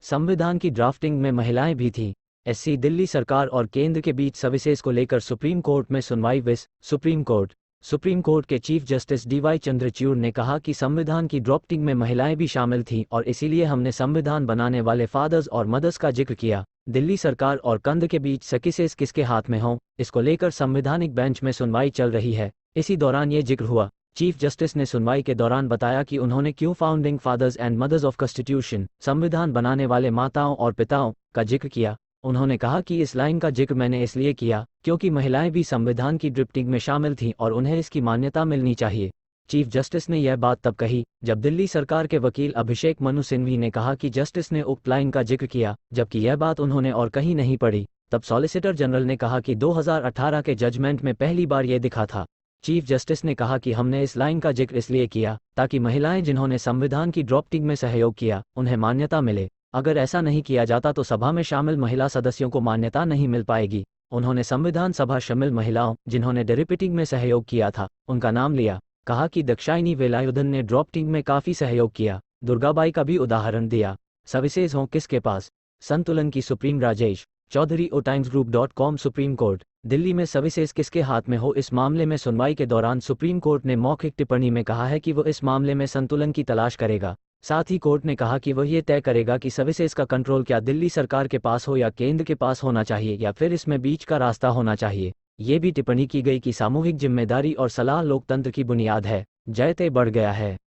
संविधान की ड्राफ्टिंग में महिलाएं भी थीं। एससी दिल्ली सरकार और केंद्र के बीच सर्विसेज को लेकर सुप्रीम कोर्ट में सुनवाई। सुप्रीम कोर्ट के चीफ जस्टिस डीवाई चंद्रचूड़ ने कहा कि संविधान की ड्राफ्टिंग में महिलाएं भी शामिल थीं और इसीलिए हमने संविधान बनाने वाले फादर्स और मदर्स का जिक्र किया। दिल्ली सरकार और केंद्र के बीच सर्विसेज किसके हाथ में हों, इसको लेकर संवैधानिक बेंच में सुनवाई चल रही है। इसी दौरान ये जिक्र हुआ। चीफ जस्टिस ने सुनवाई के दौरान बताया कि उन्होंने क्यों founding fathers and mothers of constitution, संविधान बनाने वाले माताओं और पिताओं का जिक्र किया। उन्होंने कहा कि इस लाइन का जिक्र मैंने इसलिए किया क्योंकि महिलाएं भी संविधान की ड्राफ्टिंग में शामिल थीं और उन्हें इसकी मान्यता मिलनी चाहिए। चीफ जस्टिस ने यह बात तब कही जब दिल्ली सरकार के वकील अभिषेक मनु सिंघवी ने कहा कि जस्टिस ने उक्त लाइन का जिक्र किया, जबकि यह बात उन्होंने और कहीं नहीं पढ़ी। तब सॉलिसिटर जनरल ने कहा कि 2018 के जजमेंट में पहली बार यह दिखा था। चीफ जस्टिस ने कहा कि हमने इस लाइन का जिक्र इसलिए किया ताकि महिलाएं जिन्होंने संविधान की ड्राफ्टिंग में सहयोग किया उन्हें मान्यता मिले। अगर ऐसा नहीं किया जाता तो सभा में शामिल महिला सदस्यों को मान्यता नहीं मिल पाएगी। उन्होंने संविधान सभा शामिल महिलाओं जिन्होंने ड्राफ्टिंग में सहयोग किया था उनका नाम लिया। कहा कि दाक्षायणी वेलायुधन ने ड्राफ्टिंग में काफी सहयोग किया। दुर्गाबाई का भी उदाहरण दिया। सर्विसेज हों किसके पास, संतुलन की supreme Rajesh Chaudhary otimesgroup.com। Supreme court Delhi में सर्विसेज किसके हाथ में हो, इस मामले में सुनवाई के दौरान सुप्रीम कोर्ट ने मौखिक टिप्पणी में कहा है कि वो इस मामले में संतुलन की तलाश करेगा। साथ ही कोर्ट ने कहा कि वह ये तय करेगा कि सर्विसेज का कंट्रोल क्या दिल्ली सरकार के पास हो या केंद्र के पास होना चाहिए या फिर इसमें बीच का रास्ता होना चाहिए। ये भी टिप्पणी की गई कि सामूहिक जिम्मेदारी और सलाह लोकतंत्र की बुनियाद है। जयते बढ़ गया है,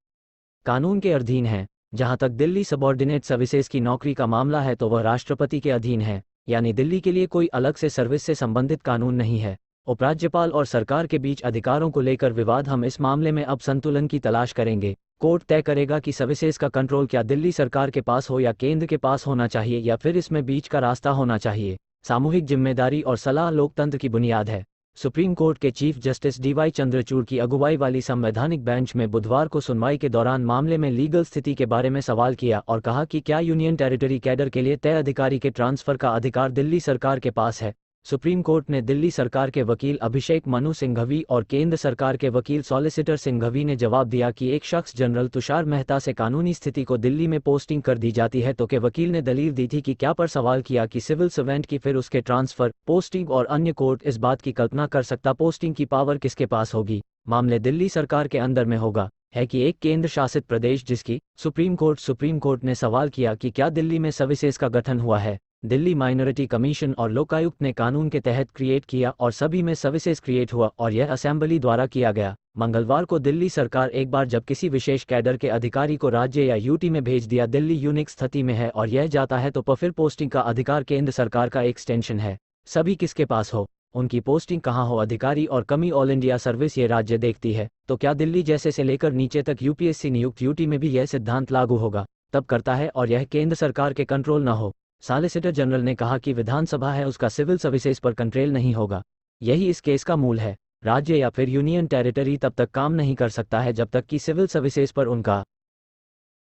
कानून के अधीन है। जहां तक दिल्ली सबऑर्डिनेट सर्विसेज की नौकरी का मामला है तो वह राष्ट्रपति के अधीन है, यानी दिल्ली के लिए कोई अलग से सर्विस से संबंधित कानून नहीं है। उपराज्यपाल और सरकार के बीच अधिकारों को लेकर विवाद, हम इस मामले में अब संतुलन की तलाश करेंगे। कोर्ट तय करेगा कि सर्विसेज का कंट्रोल क्या दिल्ली सरकार के पास हो या केंद्र के पास होना चाहिए या फिर इसमें बीच का रास्ता होना चाहिए। सामूहिक जिम्मेदारी और सलाह लोकतंत्र की बुनियाद है। सुप्रीम कोर्ट के चीफ जस्टिस डीवाई चंद्रचूड़ की अगुवाई वाली संवैधानिक बेंच में बुधवार को सुनवाई के दौरान मामले में लीगल स्थिति के बारे में सवाल किया और कहा कि क्या यूनियन टेरिटरी कैडर के लिए तय अधिकारी के ट्रांसफर का अधिकार दिल्ली सरकार के पास है। सुप्रीम कोर्ट ने दिल्ली सरकार के वकील अभिषेक मनु सिंघवी और केंद्र सरकार के वकील सॉलिसिटर सिंघवी ने जवाब दिया कि एक शख्स जनरल तुषार मेहता से कानूनी स्थिति को दिल्ली में पोस्टिंग कर दी जाती है तो के वकील ने दलील दी थी कि क्या, पर सवाल किया कि सिविल सर्वेंट की फिर उसके ट्रांसफर, पोस्टिंग और अन्य। कोर्ट इस बात की कल्पना कर सकता पोस्टिंग की पावर किसके पास होगी। मामले दिल्ली सरकार के अंदर में होगा है कि एक केंद्र शासित प्रदेश जिसकी सुप्रीम कोर्ट ने सवाल किया कि क्या दिल्ली में सर्विसेज का गठन हुआ है। दिल्ली माइनॉरिटी कमीशन और लोकायुक्त ने कानून के तहत क्रिएट किया और सभी में सर्विसेज क्रिएट हुआ और यह असेंबली द्वारा किया गया। मंगलवार को दिल्ली सरकार एक बार जब किसी विशेष कैडर के अधिकारी को राज्य या यूटी में भेज दिया, दिल्ली यूनिक स्थिति में है और यह जाता है तो फिर पोस्टिंग का अधिकार केंद्र सरकार का एक्सटेंशन है। सभी किसके पास हो, उनकी पोस्टिंग कहाँ हो, अधिकारी और कमी ऑल इंडिया सर्विस ये राज्य देखती है। तो क्या दिल्ली जैसे से लेकर नीचे तक यूपीएससी नियुक्त यूटी में भी यह सिद्धांत लागू होगा? तब करता है और यह केंद्र सरकार के कंट्रोल न हो। सॉलिसिटर जनरल ने कहा कि विधानसभा है, उसका सिविल सर्विसेज पर कंट्रोल नहीं होगा। यही इस केस का मूल है। राज्य या फिर यूनियन टेरिटरी तब तक काम नहीं कर सकता है जब तक कि सिविल सर्विसेज पर उनका